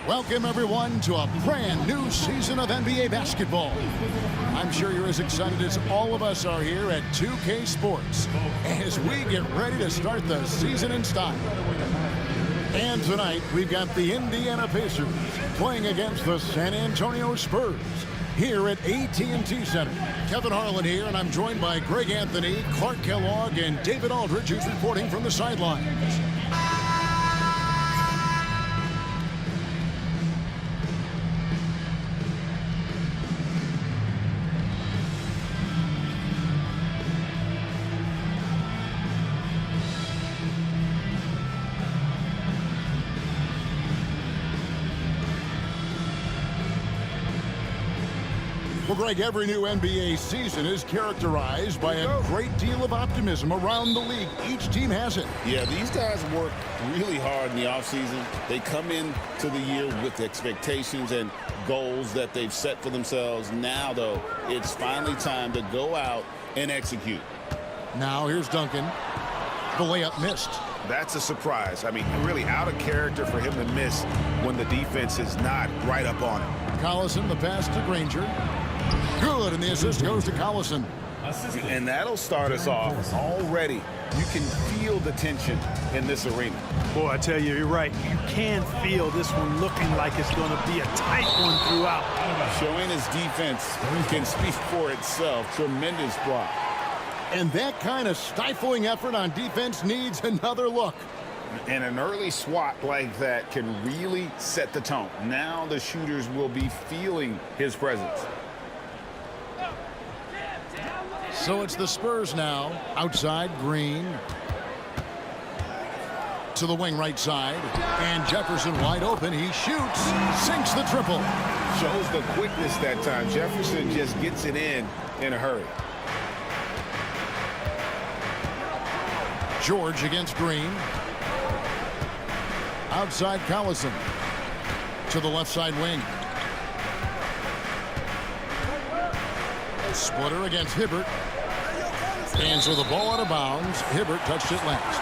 Welcome, everyone, to a brand new season of NBA basketball. I'm sure you're as excited as all of us are here at 2K Sports as we get ready to start the season in style. And tonight, we've got the Indiana Pacers playing against the San Antonio Spurs here at AT&T Center. Kevin Harlan here, and I'm joined by Greg Anthony, Clark Kellogg, and David Aldridge, who's reporting from the sidelines. Well, Greg, every new NBA season is characterized by a great deal of optimism around the league. Each team has it. Yeah, these guys work really hard in the offseason. They come into the year with expectations and goals that they've set for themselves. Now, though, it's finally time to go out and execute. Now, here's Duncan. The layup missed. That's a surprise. I mean, really out of character for him to miss when the defense is not right up on him. Collison, the pass to Granger. Good, and the assist goes to Collison. And that'll start us off already. You can feel the tension in this arena. Boy, I tell you, you're right. You can feel this one looking like it's going to be a tight one throughout. Showing his defense can speak for itself. Tremendous block. And that kind of stifling effort on defense needs another look. And an early swat like that can really set the tone. Now the shooters will be feeling his presence. So it's the Spurs now. Outside, Green. To the wing right side. And Jefferson wide open. He shoots. Sinks the triple. Shows the quickness that time. Jefferson just gets it in a hurry. George against Green. Outside Collison. To the left side wing. Splitter against Hibbert. And so the ball out of bounds. Hibbert touched it last.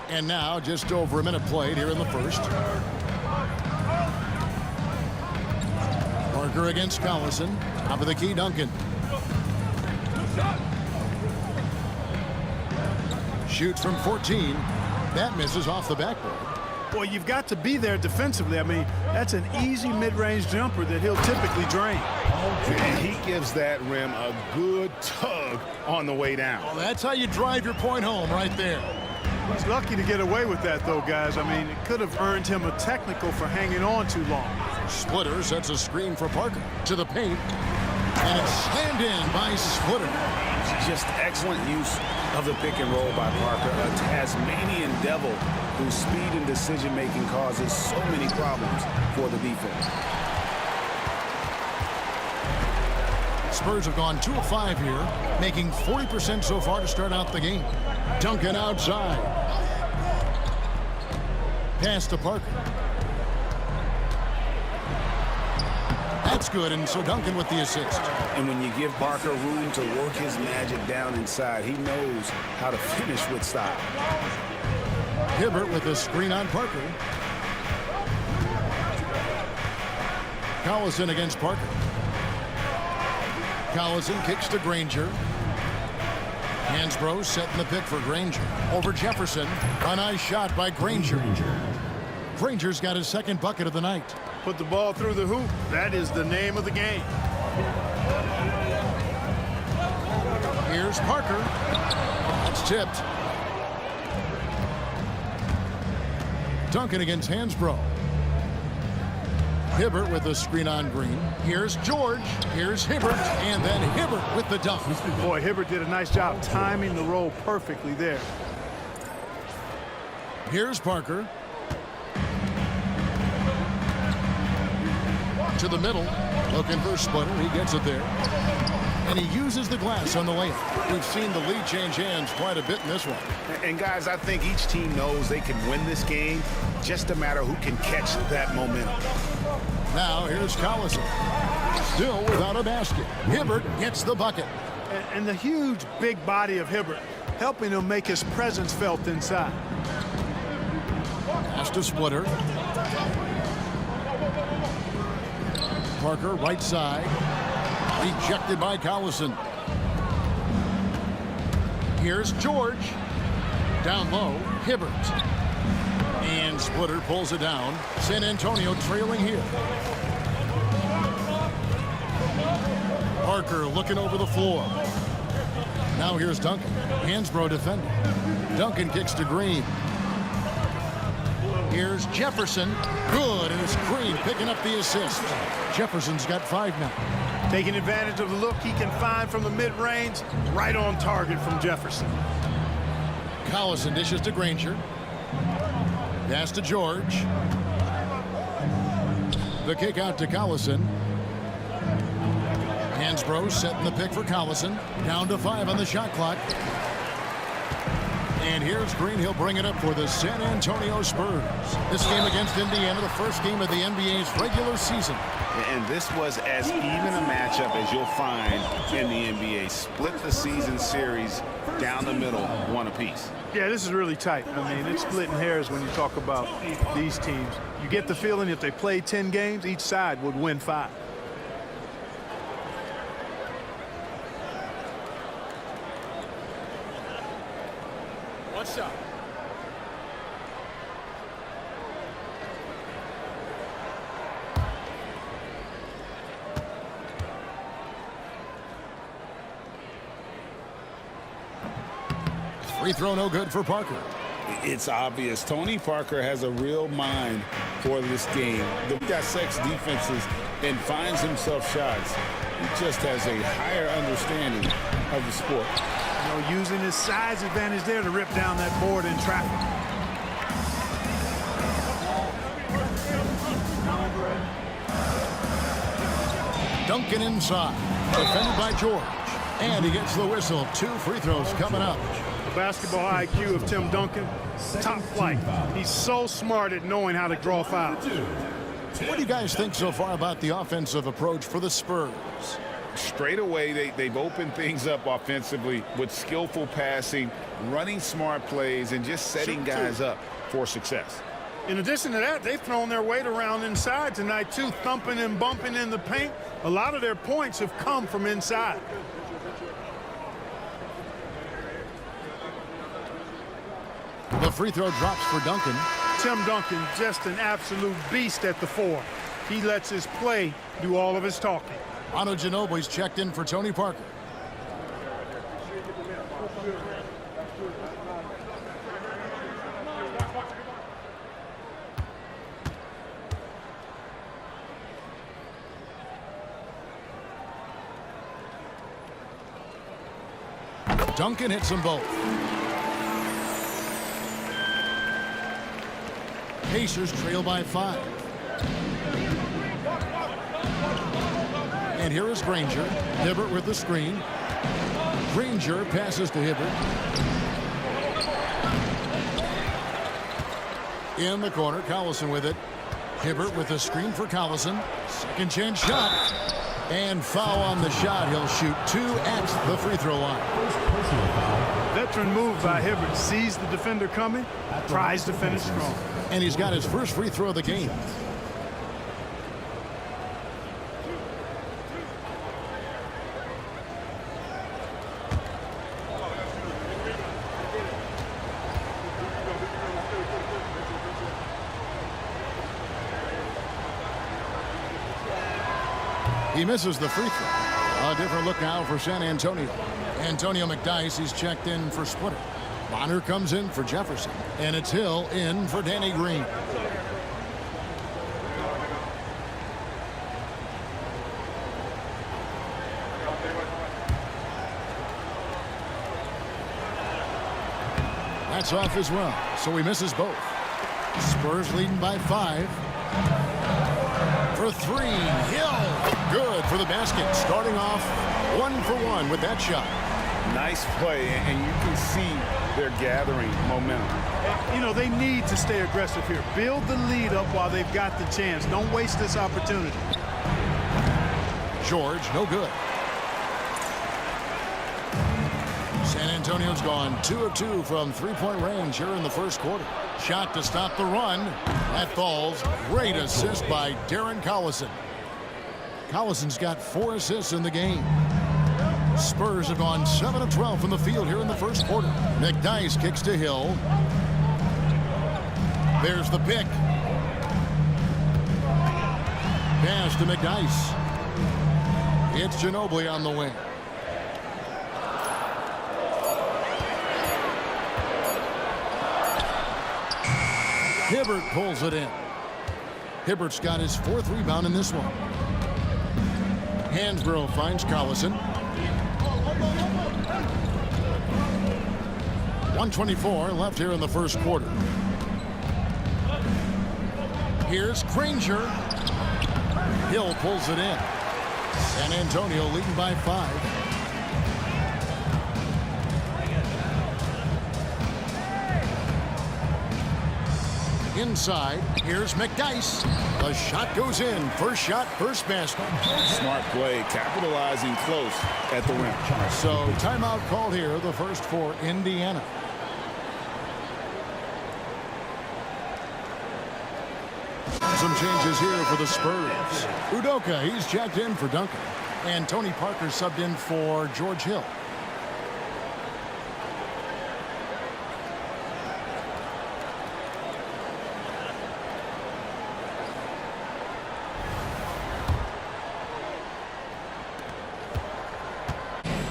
And now just over a minute played here in the first. Parker against Collison. Top of the key, Duncan. Shoots from 14. That misses off the backboard. Boy, you've got to be there defensively. I mean, that's an easy mid-range jumper that he'll typically drain. And he gives that rim a good tug on the way down. Well, that's how you drive your point home right there. He's lucky to get away with that, though, guys. I mean, it could have earned him a technical for hanging on too long. Splitter sets a screen for Parker. To the paint. And it's slammed in by Splitter. Just excellent use of the pick and roll by Parker, a Tasmanian devil whose speed and decision-making causes so many problems for the defense. Spurs have gone 2 of 5 here, making 40% so far to start out the game. Duncan outside. Pass to Parker. That's good, and so Duncan with the assist. And when you give Parker room to work his magic down inside, he knows how to finish with style. Hibbert with a screen on Parker. Collison against Parker. Collison kicks to Granger. Hansbrough setting the pick for Granger. Over Jefferson. A nice shot by Granger. Granger's got his second bucket of the night. Put the ball through the hoop. That is the name of the game. Here's Parker. That's tipped. Duncan against Hansbrough. Hibbert with a screen on Green. Here's George. Here's Hibbert. And then Hibbert with the dunk. Boy, Hibbert did a nice job timing the roll perfectly there. Here's Parker. To the middle. Looking for Splitter. He gets it there. And he uses the glass on the layup. We've seen the lead change hands quite a bit in this one. And guys, I think each team knows they can win this game. Just a matter who can catch that momentum. Now here's Collison. Still without a basket. Hibbert gets the bucket. And the huge, big body of Hibbert helping him make his presence felt inside. Pass to Splitter. Parker, right side. Rejected by Collison. Here's George. Down low, Hibbert. And Splitter pulls it down. San Antonio trailing here. Parker looking over the floor. Now here's Duncan. Hansbrough defending. Duncan kicks to Green. Here's Jefferson. Good, and it's Green picking up the assist. Jefferson's got 5 now. Taking advantage of the look he can find from the mid-range. Right on target from Jefferson. Collison dishes to Granger. Pass to George. The kick out to Collison. Hansbrough setting the pick for Collison. Down to 5 on the shot clock. And here's Green. He'll bring it up for the San Antonio Spurs. This game against Indiana, the first game of the NBA's regular season. And this was as even a matchup as you'll find in the NBA. Split the season series down the middle, 1 apiece. Yeah, this is really tight. I mean, it's splitting hairs when you talk about these teams. You get the feeling if they played 10 games, each side would win 5. One shot. Free throw no good for Parker. It's obvious. Tony Parker has a real mind for this game. He dissects defenses and finds himself shots. He just has a higher understanding of the sport. You know, using his size advantage there to rip down that board in traffic. Duncan inside. Defended by George. And he gets the whistle. 2 free throws coming up. The basketball IQ of Tim Duncan, top flight. He's so smart at knowing how to draw fouls. What do you guys think so far about the offensive approach for the Spurs? Straight away, they've opened things up offensively with skillful passing, running smart plays, and just setting guys up for success. In addition to that, they've thrown their weight around inside tonight, too, thumping and bumping in the paint. A lot of their points have come from inside. The free throw drops for Duncan. Tim Duncan, just an absolute beast at the 4. He lets his play do all of his talking. Manu Ginobili's checked in for Tony Parker. Duncan hits them both. Pacers trail by 5. And here is Granger. Hibbert with the screen. Granger passes to Hibbert. In the corner, Collison with it. Hibbert with the screen for Collison. Second chance shot. And foul on the shot. He'll shoot 2 at the free throw line. Veteran move by Hibbert. Sees the defender coming, tries to finish strong. And he's got his first free throw of the game. He misses the free throw. A different look now for San Antonio. Antonio McDyess, he's checked in for Splitter. Bonner comes in for Jefferson. And it's Hill in for Danny Green. That's off as well, so he misses both. Spurs leading by 5. For 3, Hill. Good for the basket. Starting off 1 for 1 with that shot. Nice play, and you can see they're gathering momentum. You know, they need to stay aggressive here. Build the lead up while they've got the chance. Don't waste this opportunity. George, no good. San Antonio's gone 2 of 2 from three-point range here in the first quarter. Shot to stop the run. That falls. Great assist by Darren Collison. Collison's got 4 assists in the game. Spurs have gone 7 of 12 from the field here in the first quarter. McDyess kicks to Hill. There's the pick. Pass to McDyess. It's Ginobili on the wing. Hibbert pulls it in. Hibbert's got his 4th rebound in this one. Hansbrough finds Collison. 1:24 left here in the first quarter. Here's Granger. Hill pulls it in. San Antonio leading by 5. Inside, here's McDyess. The shot goes in. First shot, first basket. Smart play, capitalizing close at the rim. So timeout called here, the first for Indiana. Some changes here for the Spurs. Udoka, he's checked in for Duncan. And Tony Parker subbed in for George Hill.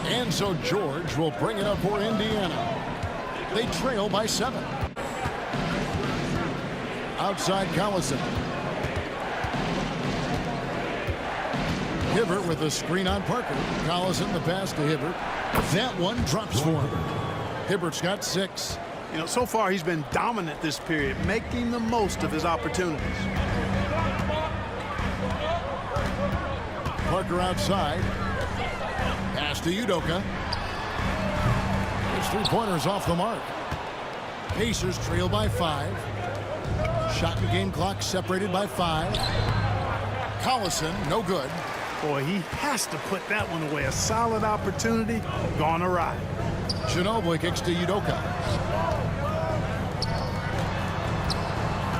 And so George will bring it up for Indiana. They trail by 7. Outside Collison. Hibbert with a screen on Parker. Collison the pass to Hibbert. That one drops for him. Hibbert's got 6. You know, so far he's been dominant this period, making the most of his opportunities. Parker outside. Pass to Udoka. His 3-pointer's off the mark. Pacers trail by 5. Shot and game clock separated by 5. Collison, no good. Boy, he has to put that one away. A solid opportunity, gone awry. Ginobili kicks to Udoka.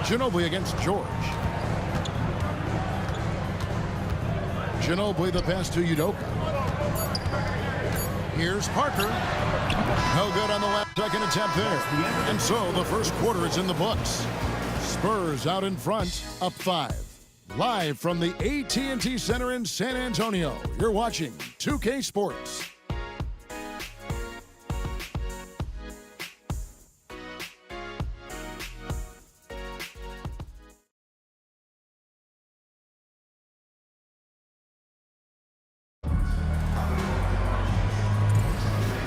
Ginobili against George. Ginobili the pass to Udoka. Here's Parker. No good on the last second attempt there. And so the first quarter is in the books. Spurs out in front, up 5. Live from the AT&T Center in San Antonio, you're watching 2K Sports.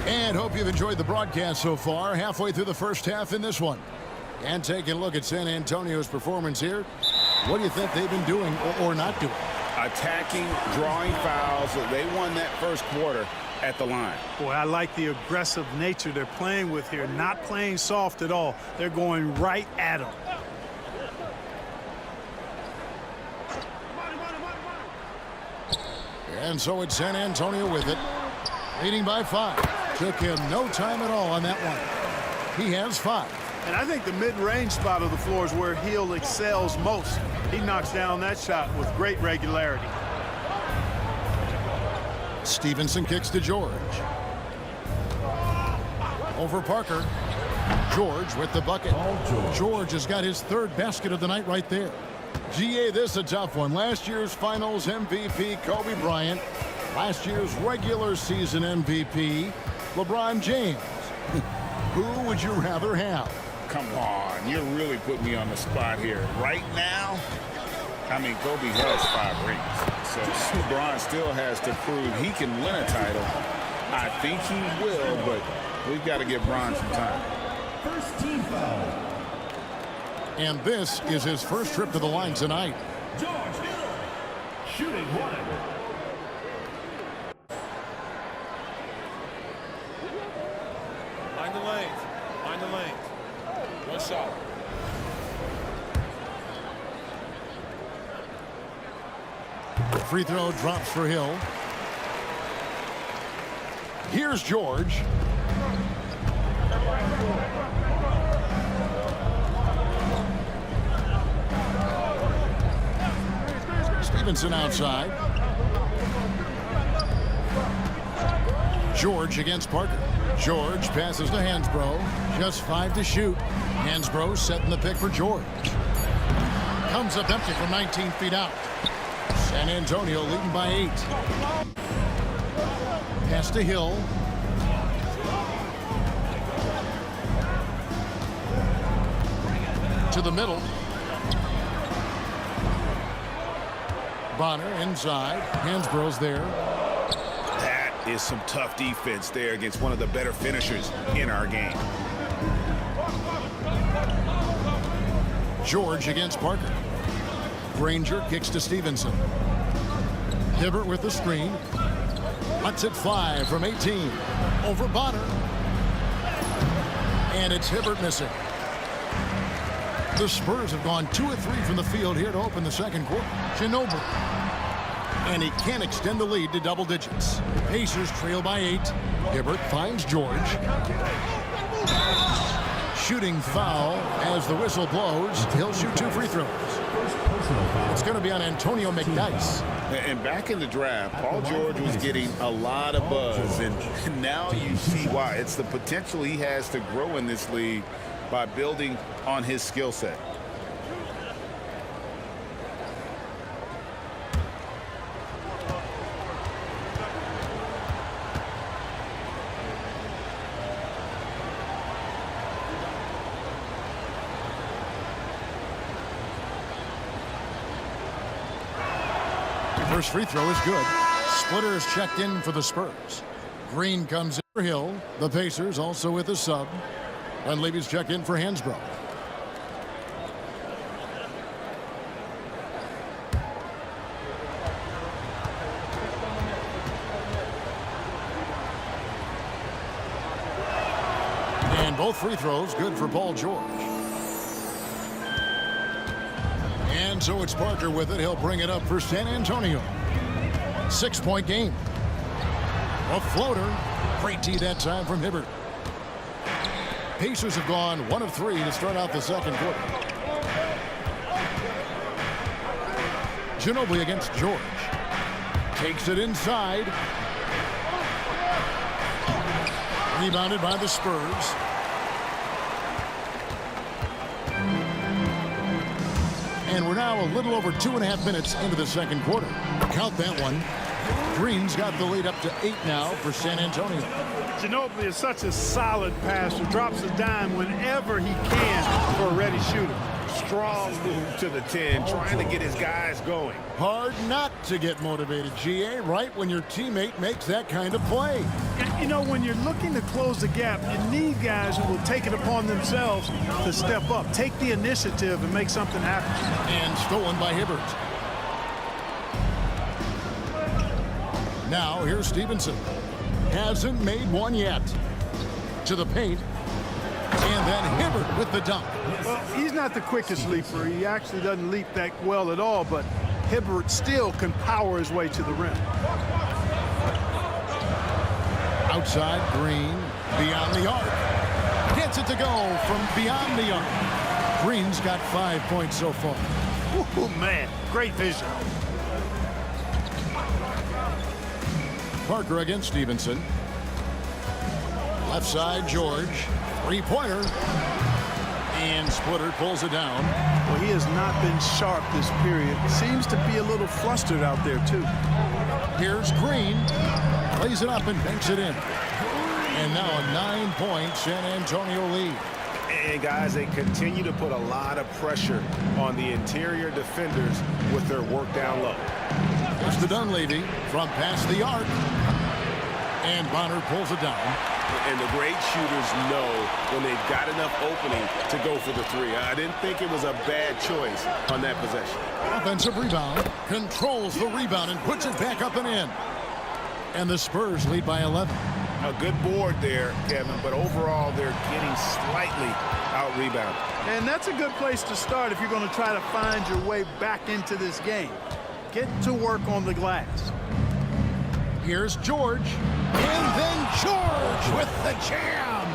And hope you've enjoyed the broadcast so far. Halfway through the first half in this one. And taking a look at San Antonio's performance here. What do you think they've been doing or not doing? Attacking, drawing fouls. They won that first quarter at the line. Boy, I like the aggressive nature they're playing with here. Not playing soft at all. They're going right at them. And so it's San Antonio with it. Leading by 5. Took him no time at all on that one. He has 5. And I think the mid-range spot of the floor is where Hill excels most. He knocks down that shot with great regularity. Stevenson kicks to George. Over Parker. George with the bucket. George has got his 3rd basket of the night right there. GA, this is a tough one. Last year's finals MVP, Kobe Bryant. Last year's regular season MVP, LeBron James. Who would you rather have? Come on, you're really putting me on the spot here. Right now, I mean, Kobe has 5 rings. So LeBron still has to prove he can win a title. I think he will, but we've got to give Bron some time. First team foul. And this is his first trip to the line tonight. George Hill, shooting 1. Find the lanes. Find the lanes. One shot. Free throw drops for Hill. Here's George. Stevenson outside. George against Parker. George passes to Hansbrough. Just 5 to shoot. Hansbrough setting the pick for George. Comes up empty from 19 feet out. San Antonio leading by 8. Pass to Hill. To the middle. Bonner inside. Hansborough's there. That is some tough defense there against one of the better finishers in our game. George against Parker. Granger kicks to Stevenson. Hibbert with the screen. Lets it fly from 18. Over Bonner. And it's Hibbert missing. The Spurs have gone 2 of 3 from the field here to open the second quarter. Ginobili. And he can extend the lead to double digits. Pacers trail by 8. Hibbert finds George. Shooting foul as the whistle blows. He'll shoot 2 free throws. It's going to be on Antonio McDyess. And back in the draft, Paul George was getting a lot of buzz, and now you see why. It's the potential he has to grow in this league by building on his skill set. First free throw is good. Splitter is checked in for the Spurs. Green comes in for Hill. The Pacers also with a sub. And Levy's checked in for Hansbrough. And both free throws good for Paul George. And so it's Parker with it. He'll bring it up for San Antonio. 6-point game. A floater. Great tee that time from Hibbert. Pacers have gone 1 of 3 to start out the second quarter. Ginobili against George. Takes it inside. Rebounded by the Spurs. And we're now a little over 2.5 minutes into the second quarter. Count that one. Green's got the lead up to 8 now for San Antonio. Ginobili is such a solid passer. Drops a dime whenever he can for a ready shooter. Strong move to the 10, trying to get his guys going. Hard not to get motivated, GA, right when your teammate makes that kind of play. You know, when you're looking to close the gap, you need guys who will take it upon themselves to step up, take the initiative and make something happen. And stolen by Hibbert. Now here's Stevenson. Hasn't made one yet. To the paint. And then Hibbert with the dunk. Well, he's not the quickest leaper. He actually doesn't leap that well at all, but Hibbert still can power his way to the rim. Outside, Green, beyond the arc. Gets it to go from beyond the arc. Green's got 5 points so far. Oh, man, great vision. Parker against Stevenson. Left side, George. Three-pointer. And Splitter pulls it down. Well, he has not been sharp this period. Seems to be a little flustered out there, too. Here's Green. Plays it up and banks it in. And now a 9-point San Antonio lead. And, guys, they continue to put a lot of pressure on the interior defenders with their work down low. There's the Dunleavy from past the arc. And Bonner pulls it down. And the great shooters know when they've got enough opening to go for the 3. I didn't think it was a bad choice on that possession. Offensive rebound. Controls the rebound and puts it back up and in. And the Spurs lead by 11. A good board there, Kevin, but overall they're getting slightly out-rebounded. And that's a good place to start if you're going to try to find your way back into this game. Get to work on the glass. Here's George. And then George with the jam.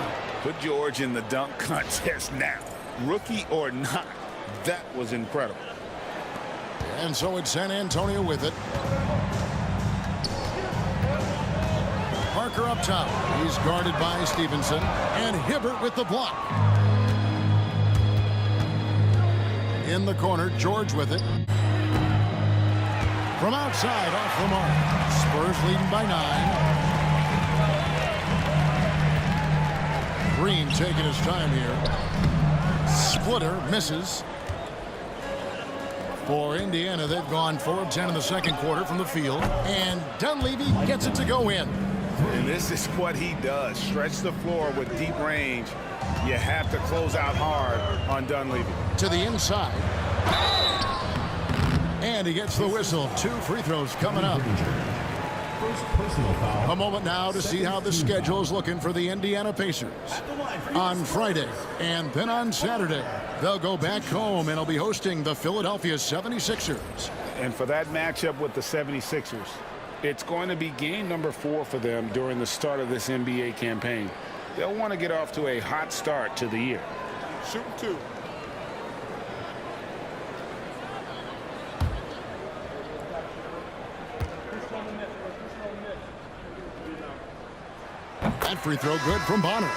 Put George in the dunk contest now. Rookie or not, that was incredible. And so it's San Antonio with it. Parker up top. He's guarded by Stevenson. And Hibbert with the block. In the corner, George with it. From outside, off the mark. Spurs leading by 9. Green taking his time here. Splitter misses. For Indiana, they've gone 4 of 10 in the second quarter from the field. And Dunleavy gets it to go in. And this is what he does. Stretch the floor with deep range. You have to close out hard on Dunleavy. To the inside. And he gets the whistle. 2 free throws coming up. A moment now to see how the schedule is looking for the Indiana Pacers. On Friday and then on Saturday, they'll go back home and will be hosting the Philadelphia 76ers. And for that matchup with the 76ers, it's going to be game number 4 for them during the start of this NBA campaign. They'll want to get off to a hot start to the year. Shoot 2. That free throw good from Bonner.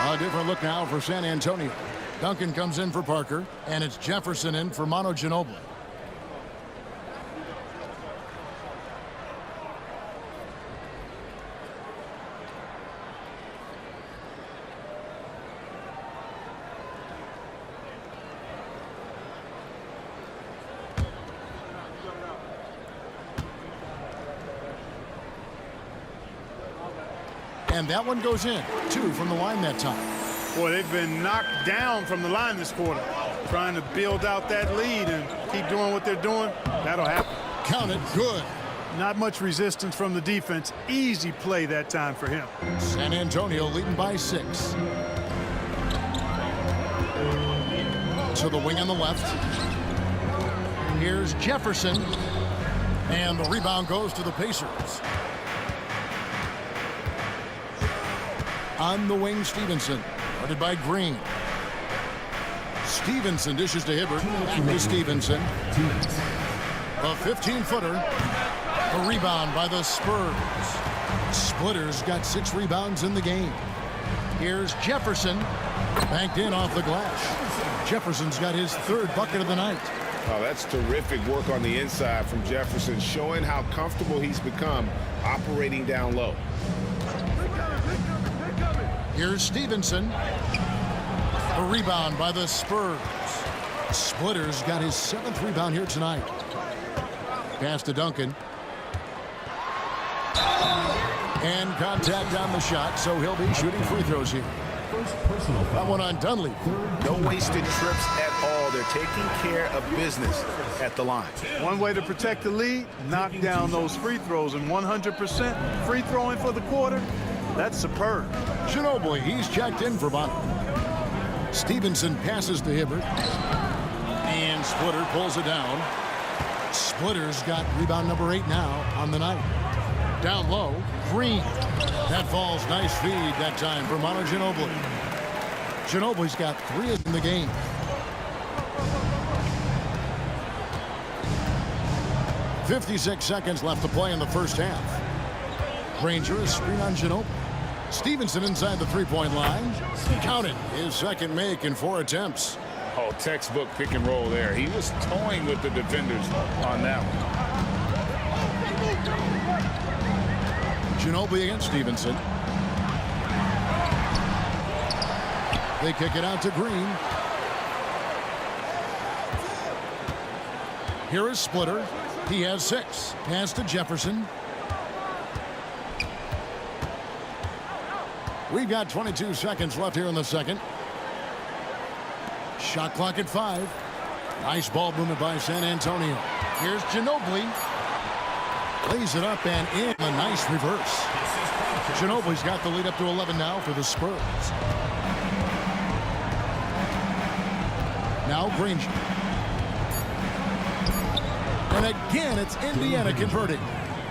A different look now for San Antonio. Duncan comes in for Parker, and it's Jefferson in for Manu Ginobili. And that one goes in. 2 from the line that time. Boy, they've been knocked down from the line this quarter. Trying to build out that lead and keep doing what they're doing. That'll happen. Count it. Good. Not much resistance from the defense. Easy play that time for him. San Antonio leading by 6. To the wing on the left. Here's Jefferson. And the rebound goes to the Pacers. On the wing, Stevenson. Guarded by Green. Stevenson dishes to Hibbert. Back to Stevenson. A 15-footer. A rebound by the Spurs. Splitter's got 6 rebounds in the game. Here's Jefferson. Banked in off the glass. Jefferson's got his 3rd bucket of the night. Oh, that's terrific work on the inside from Jefferson, showing how comfortable he's become operating down low. Here's Stevenson. A rebound by the Spurs. Splitter's got his 7th rebound here tonight. Pass to Duncan. And contact on the shot, so he'll be shooting free throws here. That one on Dunleavy. No wasted trips at all. They're taking care of business at the line. One way to protect the lead, knock down those free throws, and 100% free throwing for the quarter. That's superb. Ginobili, he's checked in for Bonner. Stevenson passes to Hibbert. And Splitter pulls it down. Splitter's got rebound number 8 now on the night. Down low, Green. That falls, nice feed that time for Manu Ginobili. Ginobili's got 3 in the game. .56 seconds left to play in the first half. Granger, a screen on Ginobili. Stevenson inside the 3-point line. Counted. His 2nd make in 4 attempts. Oh, textbook pick and roll there. He was toying with the defenders on that one. Ginobili against Stevenson. They kick it out to Green. Here is Splitter. He has 6. Pass to Jefferson. We've got 22 seconds left here in the second. Shot clock at 5. Nice ball movement by San Antonio. Here's Ginobili. Lays it up and in. A nice reverse. Ginobili's got the lead up to 11 now for the Spurs. Now Granger. And again, it's Indiana converting.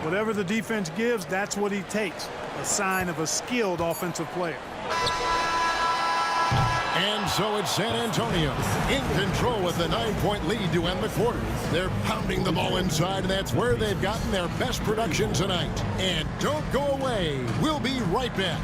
Whatever the defense gives, that's what he takes. A sign of a skilled offensive player. And so it's San Antonio in control with a 9-point lead to end the quarter. They're pounding the ball inside, and that's where they've gotten their best production tonight. And don't go away. We'll be right back.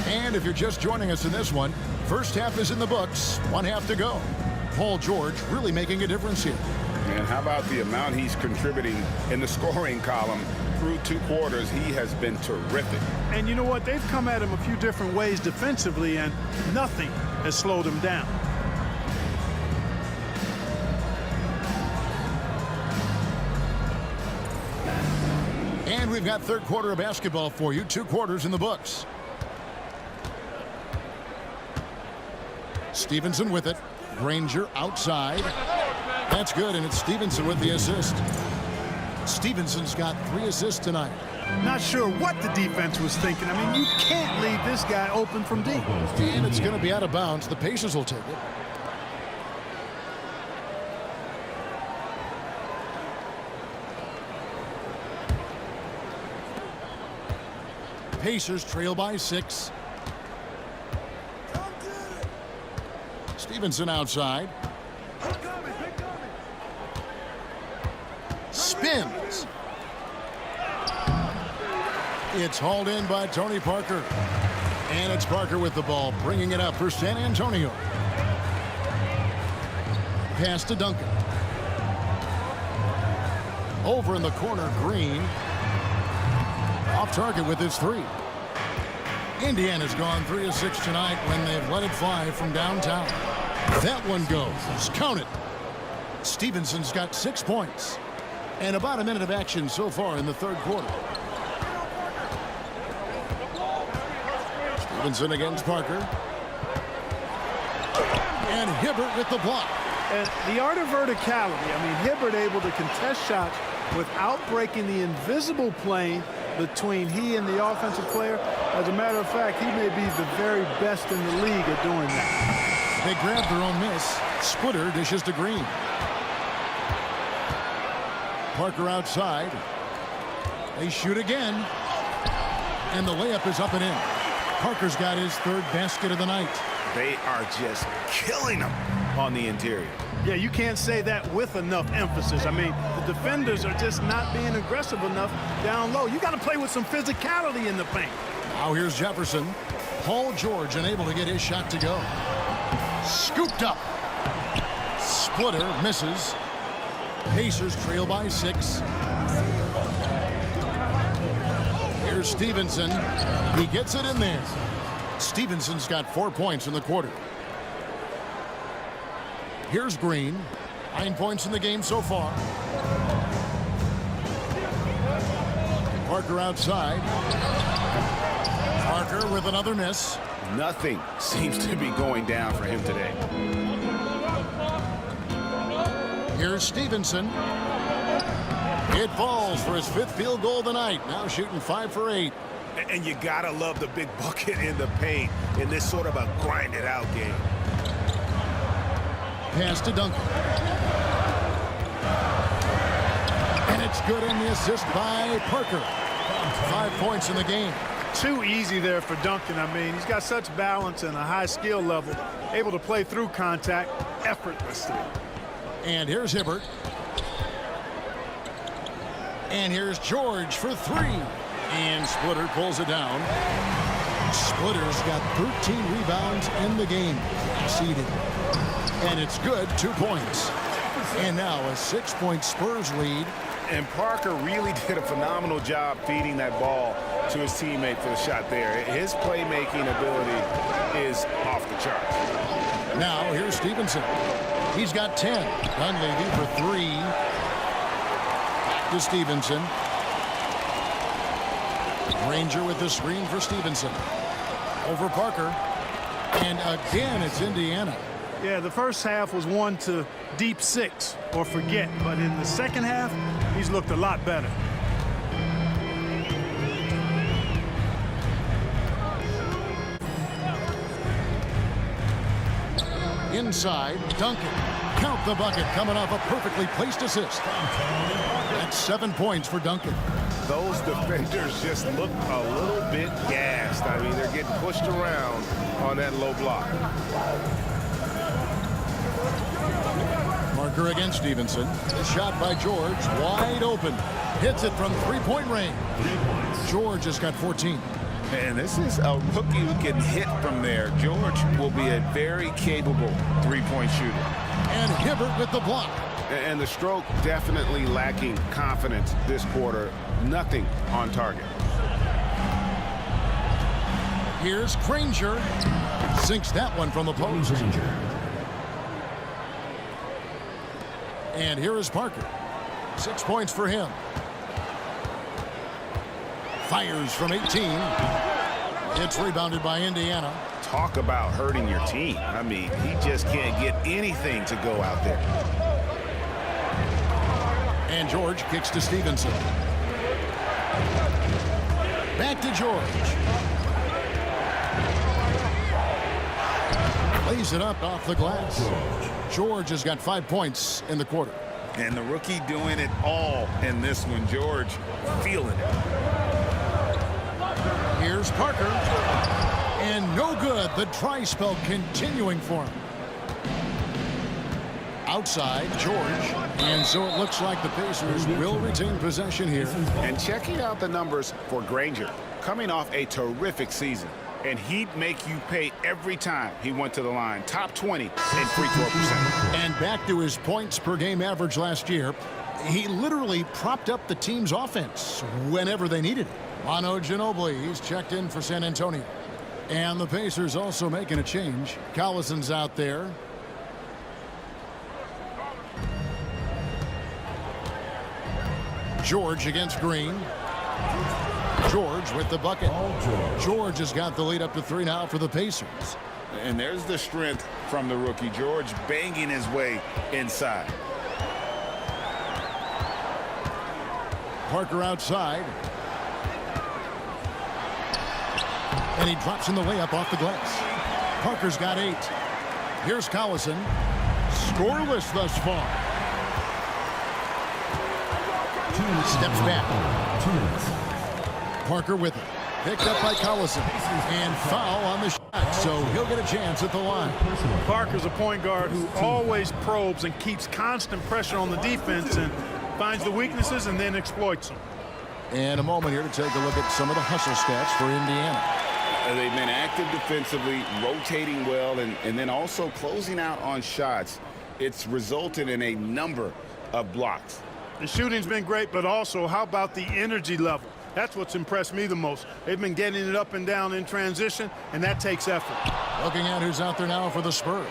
And if you're just joining us in this one, first half is in the books, 1 half to go. Paul George really making a difference here. And how about the amount he's contributing in the scoring column through 2 quarters? He has been terrific. And you know what? They've come at him a few different ways defensively, and nothing has slowed him down. And we've got third quarter of basketball for you, 2 quarters in the books. Stevenson with it. Granger outside. That's good, and it's Stevenson with the assist. Stevenson's got 3 assists tonight. Not sure what the defense was thinking. I mean, you can't leave this guy open from deep. And it's going to be out of bounds. The Pacers will take it. Pacers trail by 6. Stevenson outside. Spins. It's hauled in by Tony Parker. And it's Parker with the ball, bringing it up for San Antonio. Pass to Duncan. Over in the corner, Green. Off target with his 3. Indiana's gone 3 of 6 tonight when they've let it fly from downtown. That one goes. Count it. Stevenson's got 6 points. And about a minute of action so far in the third quarter. Stevenson against Parker. And Hibbert with the block. And the art of verticality. I mean, Hibbert able to contest shots without breaking the invisible plane between he and the offensive player. As a matter of fact, he may be the very best in the league at doing that. They grab their own miss. Splitter dishes to Green. Parker outside. They shoot again. And the layup is up and in. Parker's got his 3rd basket of the night. They are just killing them on the interior. Yeah, you can't say that with enough emphasis. I mean, the defenders are just not being aggressive enough down low. You got to play with some physicality in the paint. Now here's Jefferson. Paul George unable to get his shot to go. Scooped up. Splitter misses. Pacers trail by 6. Here's Stevenson. He gets it in there. Stevenson's got 4 points in the quarter. Here's Green. 9 points in the game so far. Parker outside. Parker with another miss. Nothing seems to be going down for him today. Here's Stevenson. It falls for his 5th field goal of the night. Now shooting 5 for 8. And you gotta love the big bucket in the paint in this sort of a grinded out game. Pass to Duncan. And it's good in the assist by Parker. 5 points in the game. Too easy there for Duncan. I mean, he's got such balance and a high skill level, able to play through contact effortlessly. And here's Hibbert. And here's George for 3. And Splitter pulls it down. Splitter's got 13 rebounds in the game. Exceeded. And it's good, 2 points. And now a 6-point Spurs lead. And Parker really did a phenomenal job feeding that ball to his teammate for the shot there. His playmaking ability is off the charts. Now here's Stevenson. He's got 10. Dunleavy for 3. To Stevenson. Granger with the screen for Stevenson. Over Parker. And again, it's Indiana. Yeah, the first half was one to deep 6 or forget. But in the second half, he's looked a lot better. inside. Duncan. Count the bucket coming off a perfectly placed assist. That's 7 points for Duncan. Those defenders just look a little bit gassed. I mean, they're getting pushed around on that low block. Parker against Stevenson. The shot by George. Wide open. Hits it from three-point range. George has got 14. And this is a rookie who can hit from there. George will be a very capable three-point shooter. And Hibbert with the block. And the stroke definitely lacking confidence this quarter. Nothing on target. Here's Granger. Sinks that one from the post. And here is Parker. 6 points for him. Fires from 18. It's rebounded by Indiana. Talk about hurting your team. I mean, he just can't get anything to go out there. And George kicks to Stevenson. Back to George. Lays it up off the glass. George has got 5 points in the quarter. And the rookie doing it all in this one. George feeling it. Here's Parker. And no good. The dry spell continuing for him. Outside, George. And so it looks like the Pacers will retain possession here. And checking out the numbers for Granger, coming off a terrific season. And he'd make you pay every time he went to the line. Top 20 in free throw percentage. And back to his points per game average last year. He literally propped up the team's offense whenever they needed it. Manu Ginobili, he's checked in for San Antonio. And the Pacers also making a change. Collison's out there. George against Green. George with the bucket. George has got the lead up to 3 now for the Pacers. And there's the strength from the rookie. George banging his way inside. Parker outside. And he drops in the layup off the glass. Parker's got 8. Here's Collison. Scoreless thus far. Steps back. Parker with it. Picked up by Collison. And foul on the shot, so he'll get a chance at the line. Parker's a point guard who always probes and keeps constant pressure on the defense and finds the weaknesses and then exploits them. And a moment here to take a look at some of the hustle stats for Indiana. They've been active defensively, rotating well, and then also closing out on shots. It's resulted in a number of blocks. The shooting's been great, but also how about the energy level? That's what's impressed me the most. They've been getting it up and down in transition, and that takes effort. Looking at who's out there now for the Spurs.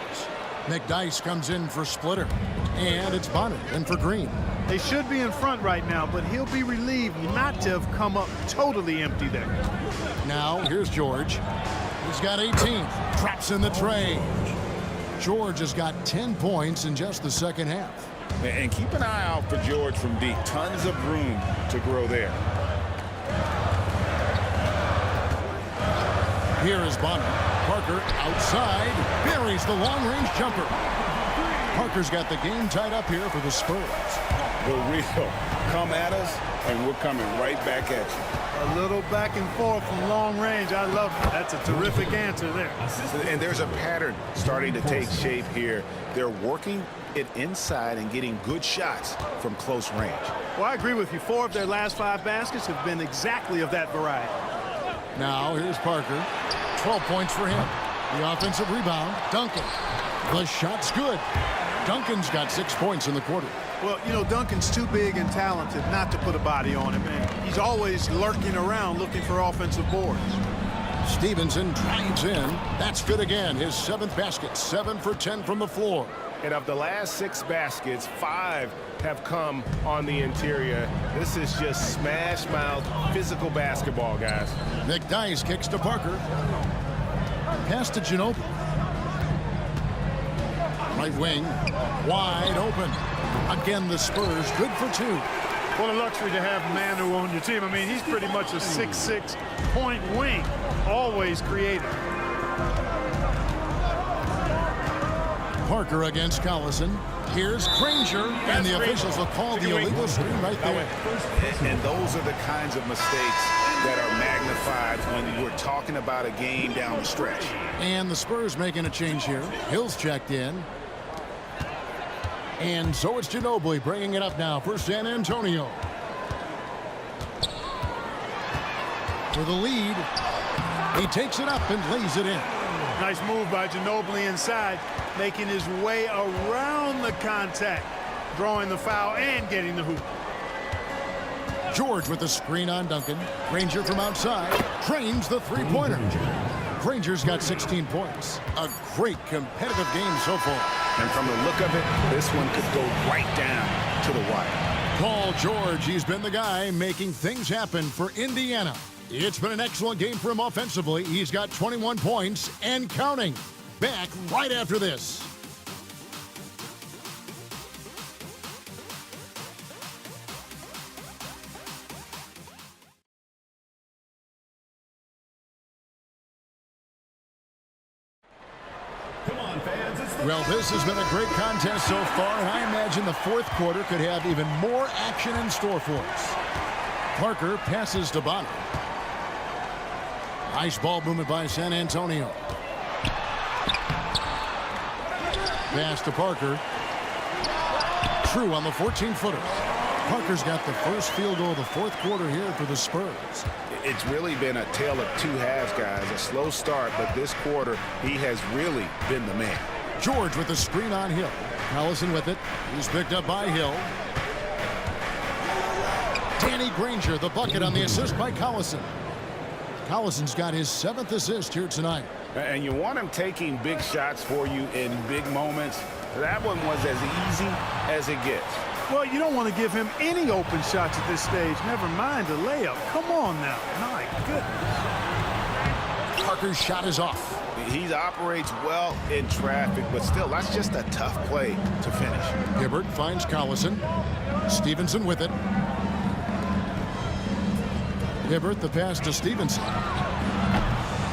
McDyess comes in for Splitter. And it's Bonnet in for Green. They should be in front right now, but he'll be relieved not to have come up totally empty there. Now, here's George. He's got 18. Traps in the tray. George has got 10 points in just the second half. And keep an eye out for George from deep. Tons of room to grow there. Here is Bonner. Parker outside. Buries the long-range jumper. Parker's got the game tied up here for the Spurs. The real. Come at us, and we're coming right back at you. A little back and forth from long range. I love it. That's a terrific answer there. And there's a pattern starting to take shape here. They're working it inside and getting good shots from close range. Well, I agree with you. 4 of their last 5 baskets have been exactly of that variety. Now, here's Parker. 12 points for him. The offensive rebound. Duncan. The shot's good. Duncan's got 6 points in the quarter. Well, you know, Duncan's too big and talented not to put a body on him, and he's always lurking around looking for offensive boards. Stevenson drives in. That's good again. His 7th basket. 7 for 10 from the floor. And of the last 6 baskets, 5 have come on the interior. This is just smash-mouth physical basketball, guys. McDyess kicks to Parker. Pass to Ginobili. Right wing, wide open. Again, the Spurs, good for 2. What a luxury to have Manu on your team. I mean, he's pretty much a 6'6" point wing, always creative. Parker against Collison. Here's Granger, and the officials will call the illegal screen right there. And those are the kinds of mistakes that are magnified when we're talking about a game down the stretch. And the Spurs making a change here. Hill's checked in. And so it's Ginobili bringing it up now for San Antonio. For the lead, he takes it up and lays it in. Nice move by Ginobili inside, making his way around the contact, drawing the foul and getting the hoop. George with the screen on Duncan. Granger from outside trains the three-pointer. Granger's got 16 points. A great competitive game so far. And from the look of it, this one could go right down to the wire. Paul George, he's been the guy making things happen for Indiana. It's been an excellent game for him offensively. He's got 21 points and counting. Back right after this. Come on, fans. It's the Well, this has been a great contest so far, and I imagine the fourth quarter could have even more action in store for us. Parker passes to Bonner. Nice ball movement by San Antonio. Pass to Parker. True on the 14-footer. Parker's got the first field goal of the fourth quarter here for the Spurs. It's really been a tale of two halves, guys. A slow start, but this quarter, he has really been the man. George with the screen on Hill. Collison with it. He's picked up by Hill. Danny Granger, the bucket on the assist by Collison. Collison's got his 7th assist here tonight. And you want him taking big shots for you in big moments. That one was as easy as it gets. Well, you don't want to give him any open shots at this stage. Never mind a layup. Come on now. My goodness. Parker's shot is off. He operates well in traffic, but still, that's just a tough play to finish. Hibbert finds Collison. Stevenson with it. Hibbert, the pass to Stevenson.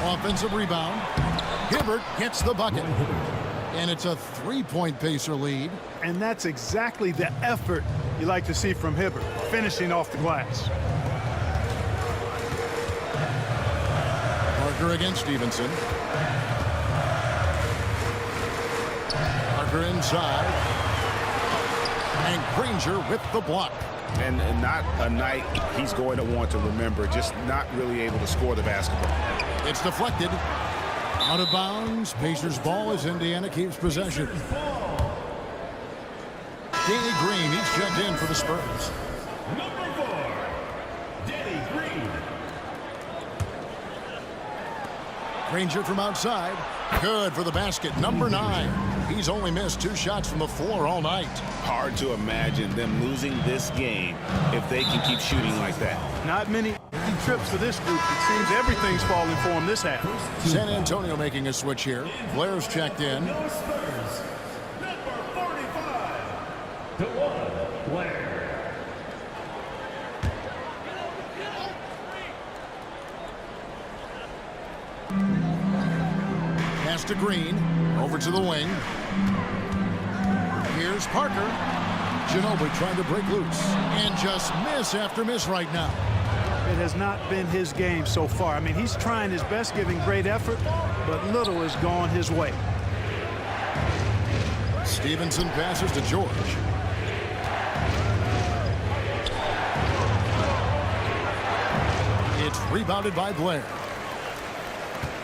Offensive rebound. Hibbert gets the bucket. And it's a three-point Pacer lead. And that's exactly the effort you like to see from Hibbert, finishing off the glass. Parker against Stevenson. Parker inside. And Granger with the block. And not a night he's going to want to remember, just not really able to score the basketball. It's deflected. Out of bounds. Pacers ball as Indiana keeps possession. Danny Green, he's checked in for the Spurs. number 4, Danny Green. Granger from outside. Good for the basket. Number 9. He's only missed 2 shots from the floor all night. Hard to imagine them losing this game if they can keep shooting like that. Not many trips for this group. It seems everything's falling for him this half. San Antonio making a switch here. Blair's checked in. No Spurs. Number 45, DeJuan Blair. Pass to Green. Over to the wing. Here's Parker. Ginobili trying to break loose. And just miss after miss right now. It has not been his game so far. I mean, he's trying his best, giving great effort, but little has gone his way. Stevenson passes to George. It's rebounded by Blair.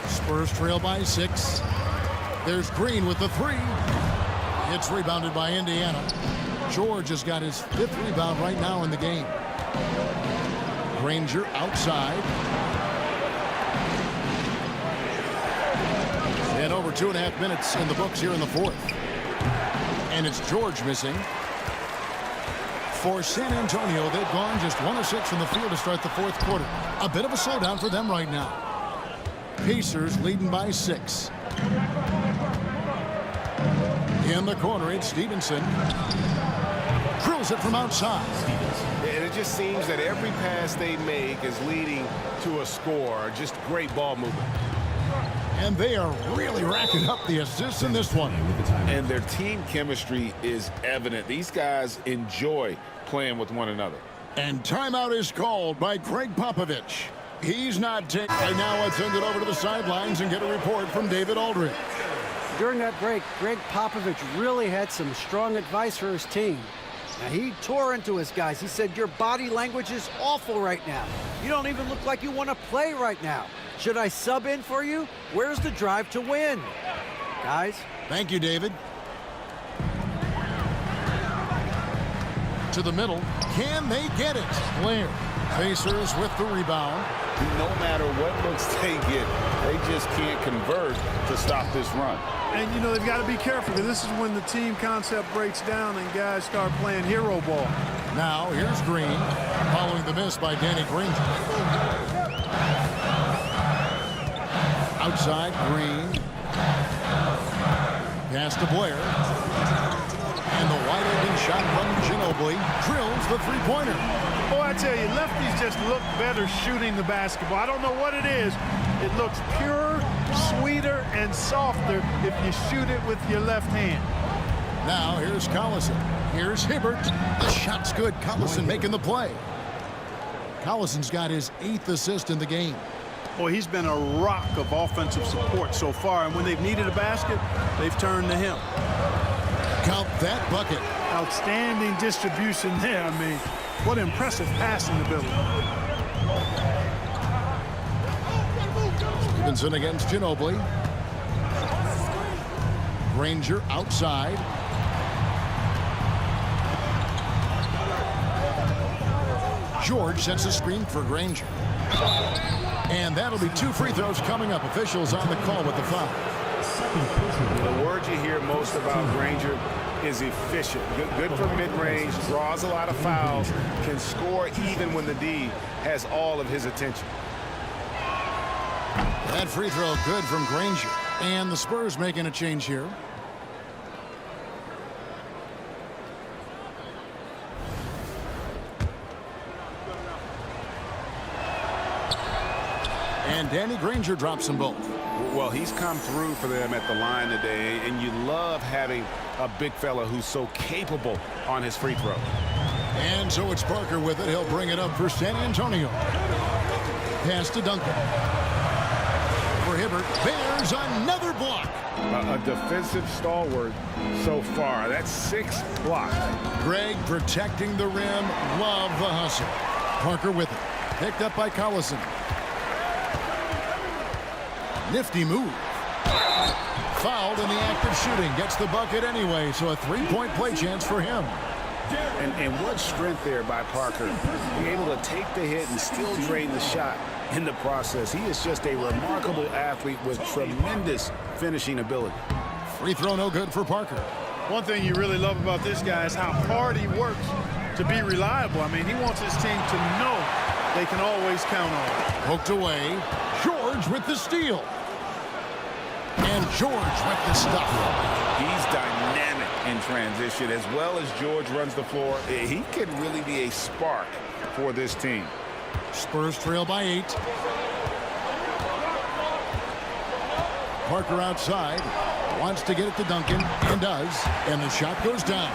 Spurs trail by 6. There's Green with the 3. It's rebounded by Indiana. George has got his 5th rebound right now in the game. Granger outside. And over 2.5 minutes in the books here in the 4th. And it's George missing. For San Antonio, they've gone just 1 of 6 from the field to start the 4th quarter. A bit of a slowdown for them right now. Pacers leading by 6. In the corner, it's Stevenson. Drills it from outside. And it just seems that every pass they make is leading to a score. Just great ball movement. And they are really racking up the assists in this one. And their team chemistry is evident. These guys enjoy playing with one another. And timeout is called by Greg Popovich. He's not taking. And now let's send it over to the sidelines and get a report from David Aldridge. During that break, Greg Popovich really had some strong advice for his team. Now, he tore into his guys. He said, your body language is awful right now. You don't even look like you want to play right now. Should I sub in for you? Where's the drive to win? Guys? Thank you, David. To the middle. Can they get it? Blair. Pacers with the rebound. No matter what looks they get, they just can't convert to stop this run. And, you know, they've got to be careful because this is when the team concept breaks down and guys start playing hero ball. Now, here's Green, following the miss by Danny Granger. Outside, Green. Pass to Blair. And the wide-open shot from Ginobili drills the three-pointer. Oh, I tell you, lefties just look better shooting the basketball. I don't know what it is. It looks purer, sweeter, and softer if you shoot it with your left hand. Now, here's Collison. Here's Hibbert. The shot's good. Collison making the play. Collison's got his 8th assist in the game. Boy, he's been a rock of offensive support so far, and when they've needed a basket, they've turned to him. Count that bucket. Outstanding distribution there. I mean, what impressive passing ability. Stevenson against Ginobili. Granger outside. George sets a screen for Granger. And that'll be 2 free throws coming up. Officials on the call with the foul. The word you hear most about Granger is efficient. Good from mid-range, draws a lot of fouls, can score even when the D has all of his attention. That free throw good from Granger. And the Spurs making a change here. And Danny Granger drops them both. Well, he's come through for them at the line today, and you love having a big fella who's so capable on his free throw. And so it's Parker with it. He'll bring it up for San Antonio. Pass to Duncan. For Hibbert. There's another block. A defensive stalwart so far. That's 6 blocks. Greg protecting the rim. Love the hustle. Parker with it. Picked up by Collison. Nifty move. Fouled in the act of shooting. Gets the bucket anyway, so a 3-point play chance for him. And what strength there by Parker. Being able to take the hit and still drain the shot in the process. He is just a remarkable athlete with tremendous finishing ability. Free throw no good for Parker. One thing you really love about this guy is how hard he works to be reliable. I mean, he wants his team to know they can always count on him. Poked away. George with the steal. And George with the stuff. He's dynamic in transition. As well as George runs the floor, he can really be a spark for this team. Spurs trail by 8. Parker outside. Wants to get it to Duncan. And does. And the shot goes down.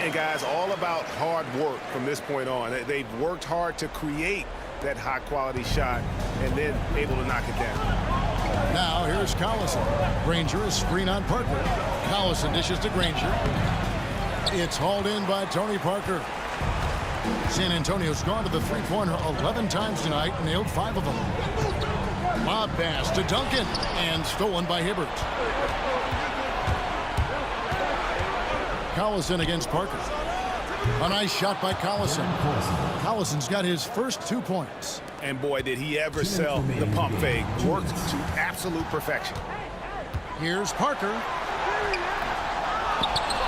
And guys, all about hard work from this point on. They've worked hard to create that high-quality shot and then able to knock it down. Now here's Collison. Granger is screen on Parker. Collison dishes to Granger. It's hauled in by Tony Parker. San Antonio's gone to the three-pointer 11 times tonight, nailed 5 of them. Lob pass to Duncan and stolen by Hibbert. Collison against Parker. A nice shot by Collison. Collison's got his first 2 points. And boy, did he ever sell the pump fake. Worked to absolute perfection. Here's Parker.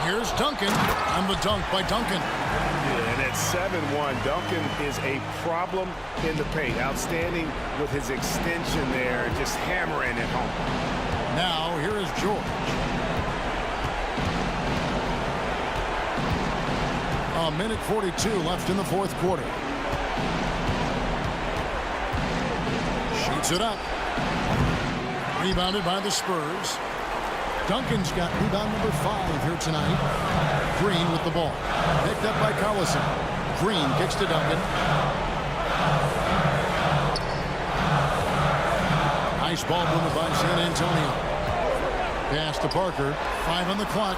Here's Duncan. And the dunk by Duncan. Yeah, and at 7-1, Duncan is a problem in the paint. Outstanding with his extension there, just hammering it home. Now, here is George. A minute 42 left in the 4th quarter. Shoots it up. Rebounded by the Spurs. Duncan's got rebound number 5 here tonight. Green with the ball. Picked up by Collison. Green kicks to Duncan. Nice ball movement by San Antonio. Pass to Parker. 5 on the clock.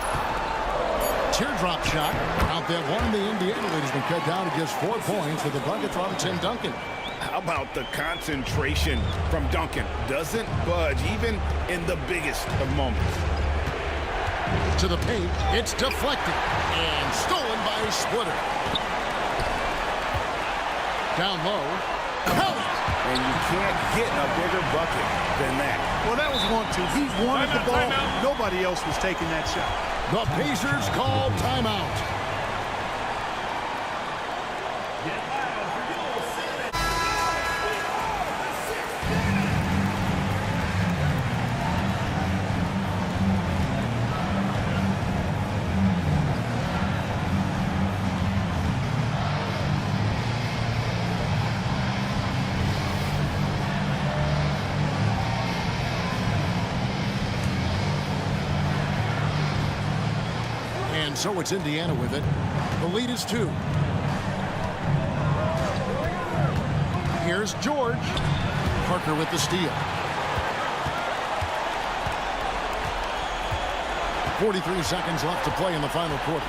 Teardrop shot. Out that one. The Indiana lead has been cut down to just 4 points with a bucket from Tim Duncan. How about the concentration from Duncan? Doesn't budge even in the biggest of moments. To the paint. It's deflected. And stolen by Splitter. Down low. Kelly. And you can't get a bigger bucket than that. Well, that was 1-2. He wanted the ball. Nobody else was taking that shot. The Pacers call timeout. And so it's Indiana with it. The lead is 2. Here's George. Parker with the steal. 43 seconds left to play in the final quarter.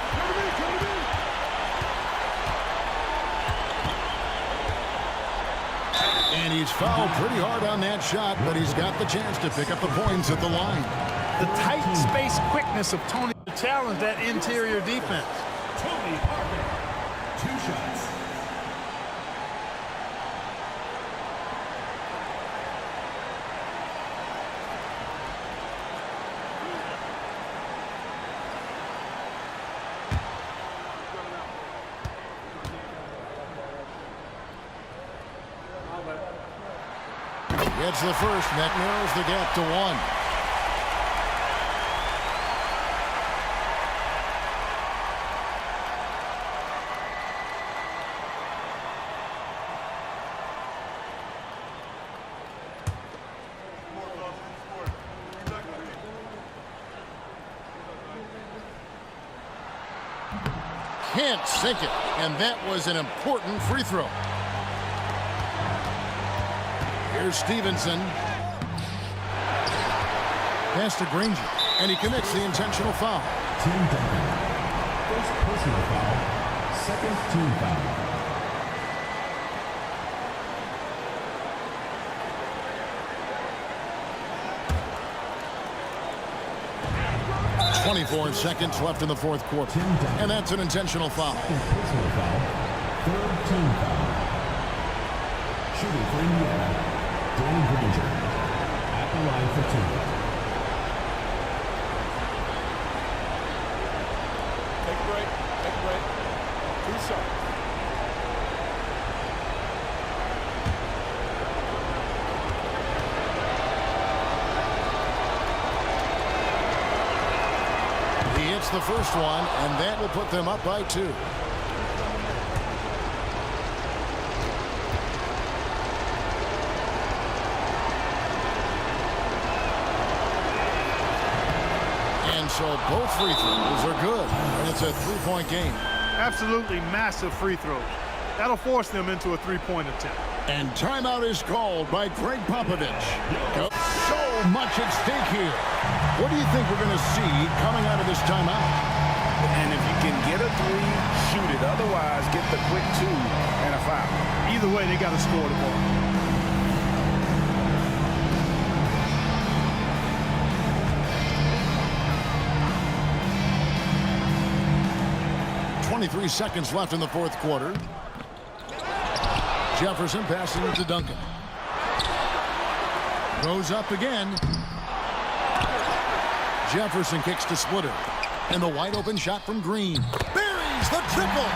And he's fouled pretty hard on that shot, but he's got the chance to pick up the points at the line. The tight space quickness of Tony to challenge that interior defense. Tony Parker, 2 shots. Gets the first, and that narrows the gap to 1. Can't sink it, and that was an important free throw. Here's Stevenson. Pass to Granger, and he commits the intentional foul. Tim Duncan. First personal foul. Second team foul. 24 seconds left in the fourth quarter. And that's an intentional foul. Personal foul. Third team foul. Shooting for Indiana, Danny Granger. At the line for 2. Take a break. Take a break. 2 shots. He hits the first one, and that will put them up by 2. And so both free throws are good, and it's a 3-point game. Absolutely massive free throws. That'll force them into a 3-point attempt. And timeout is called by Greg Popovich. So much at stake here. What do you think we're going to see coming out of this timeout? And if you can get a 3, shoot it. Otherwise, get the quick 2 and a foul. Either way, they got to score the ball. .23 seconds left in the fourth quarter. Jefferson passing it to Duncan. Goes up again. Jefferson kicks to Splitter. And the wide open shot from Green. Buries the triple.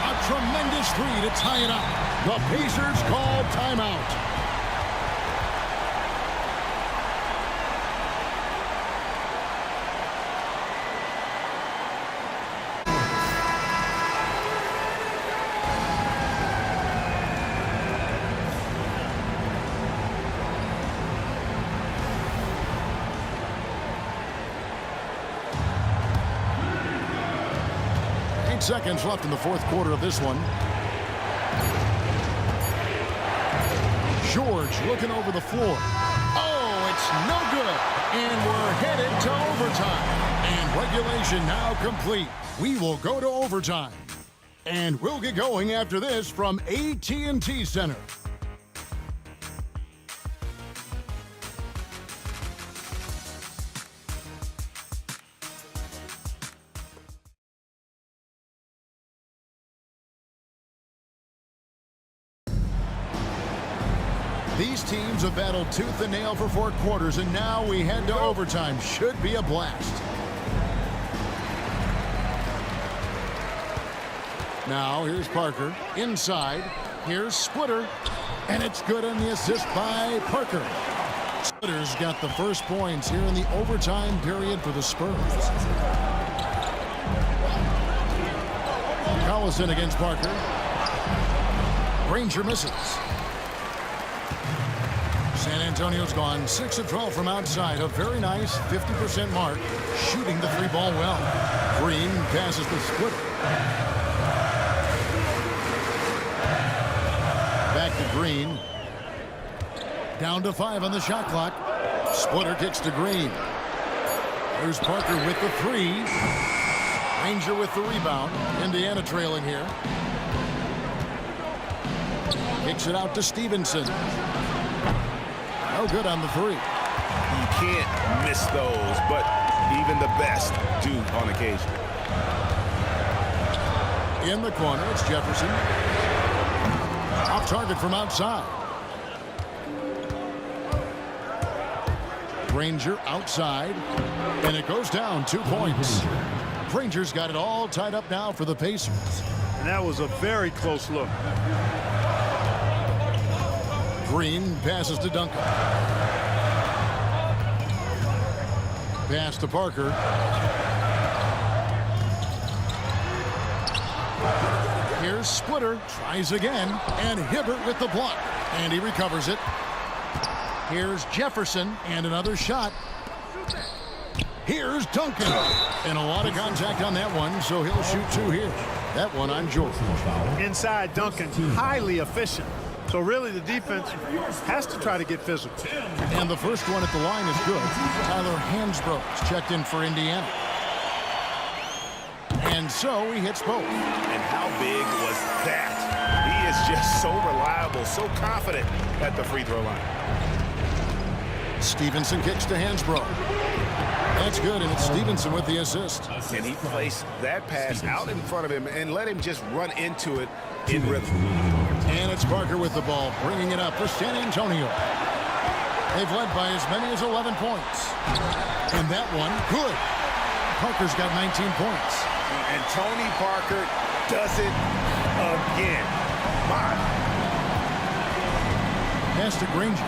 A tremendous 3 to tie it up. The Pacers call timeout. 8 seconds left in the fourth quarter of this one. George looking over the floor. Oh, it's no good. And we're headed to overtime. And regulation now complete. We will go to overtime. And we'll get going after this from AT&T Center. These teams have battled tooth and nail for 4 quarters, and now we head to overtime. Should be a blast. Now, here's Parker. Inside. Here's Splitter. And it's good on the assist by Parker. Splitter's got the first points here in the overtime period for the Spurs. Collison against Parker. Granger misses. San Antonio's gone 6 of 12 from outside. A very nice 50% mark. Shooting the 3-ball well. Green passes the Splitter. Back to Green. Down to 5 on the shot clock. Splitter kicks to Green. There's Parker with the 3. Granger with the rebound. Indiana trailing here. Kicks it out to Stevenson. No good on the 3. You can't miss those, but even the best do on occasion. In the corner, it's Jefferson. Off target from outside. Granger outside. And it goes down 2 points. Granger's got it all tied up now for the Pacers. And that was a very close look. Green passes to Duncan. Pass to Parker. Here's Splitter. Tries again. And Hibbert with the block. And he recovers it. Here's Jefferson. And another shot. Here's Duncan. And a lot of contact on that one, so he'll shoot 2 here. That one on George. Inside, Duncan, highly efficient. So really the defense has to try to get physical. And the first one at the line is good. Tyler Hansbrough's checked in for Indiana. And so he hits both. And how big was that? He is just so reliable, so confident at the free throw line. Stevenson kicks to Hansbrough. That's good, and it's Stevenson with the assist. Can he place that pass out in front of him and let him just run into it in rhythm? And it's Parker with the ball, bringing it up for San Antonio. They've led by as many as 11 points. And that one, good. Parker's got 19 points. And Tony Parker does it again. My. Pass to Granger.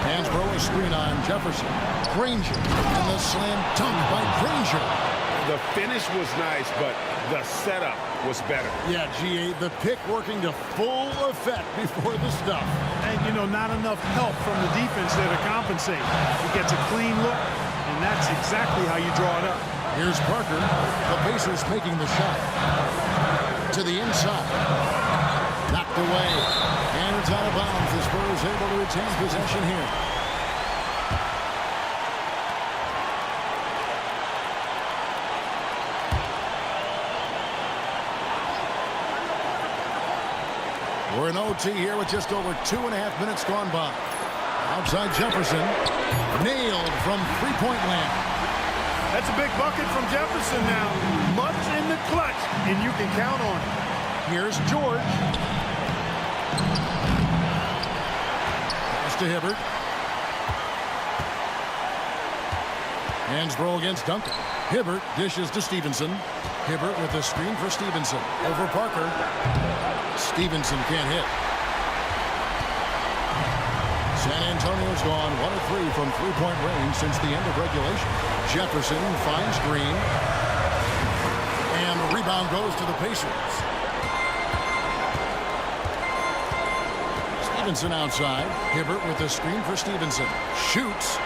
Hansbrough, a screen on Jefferson. Granger, and the slam dunk by Granger. The finish was nice, but the setup was better. Yeah, GA, the pick working to full effect before the stuff. And, you know, not enough help from the defense there to compensate. He gets a clean look, and that's exactly how you draw it up. Here's Parker. The Pacers making the shot. To the inside. Knocked away. And it's out of bounds. The Spurs able to retain possession here. We're in OT here with just over 2.5 minutes gone by. Outside Jefferson. Nailed from three-point land. That's a big bucket from Jefferson now. Much in the clutch, and you can count on it. Here's George. Pass to Hibbert. Hansbrough against Duncan. Hibbert dishes to Stevenson. Hibbert with a screen for Stevenson. Over Parker. Stevenson can't hit. San Antonio's gone 1 of 3 from three-point range since the end of regulation. Jefferson finds Green. And the rebound goes to the Pacers. Stevenson outside. Hibbert with a screen for Stevenson. Shoots.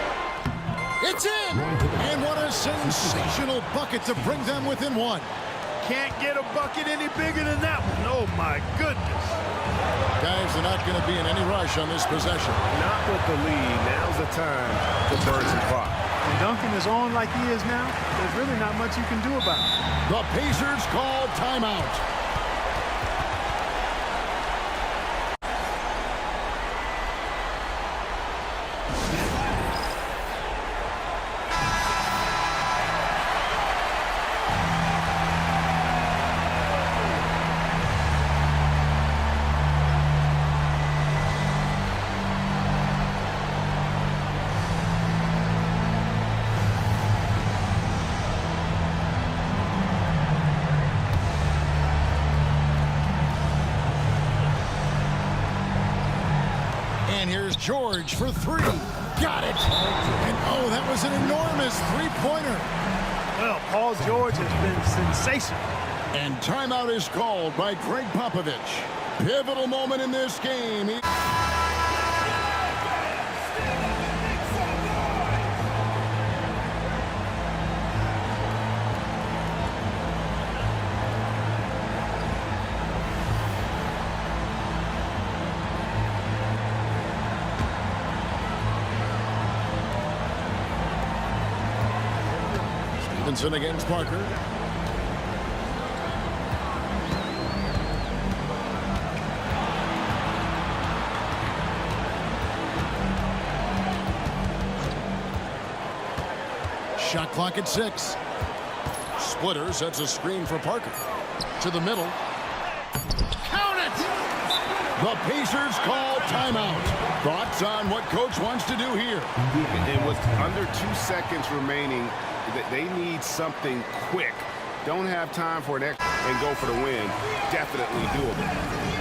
It's in! And what a sensational bucket to bring them within one. Can't get a bucket any bigger than that one. Oh, my goodness. Guys are not going to be in any rush on this possession. Not with the lead. Now's the time to burn some clock. When Duncan is on like he is now, there's really not much you can do about it. The Pacers call timeout. And here's George for three. Got it. And oh, that was an enormous three-pointer. Well, Paul George has been sensational. And timeout is called by Greg Popovich. Pivotal moment in this game. Stevenson against Parker. Shot clock at 6. Splitter sets a screen for Parker. To the middle. Count it! The Pacers call timeout. Thoughts on what coach wants to do here? And with under 2 seconds remaining, they need something quick. Don't have time for an extra and go for the win. Definitely doable.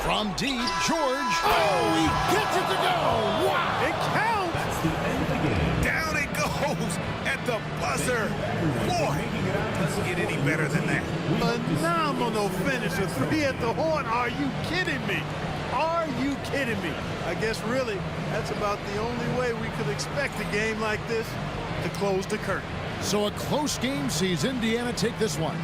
From deep, George. Oh, he gets it to go. Wow. It counts. That's the end of the game. Down it goes at the buzzer. Boy, doesn't get any better than that. Phenomenal finish. A three at the horn. Are you kidding me? Are you kidding me? I guess really that's about the only way we could expect a game like this to close the curtain. So a close game sees Indiana take this one.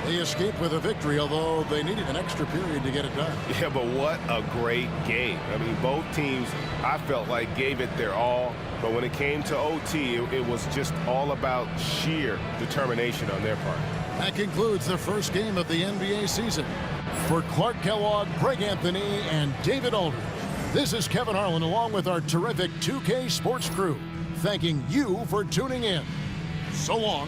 They escaped with a victory, although they needed an extra period to get it done. Yeah, but what a great game. I mean, both teams, I felt like, gave it their all. But when it came to OT, it was just all about sheer determination on their part. That concludes the first game of the NBA season. For Clark Kellogg, Greg Anthony, and David Aldridge, this is Kevin Harlan along with our terrific 2K Sports crew, thanking you for tuning in. So long.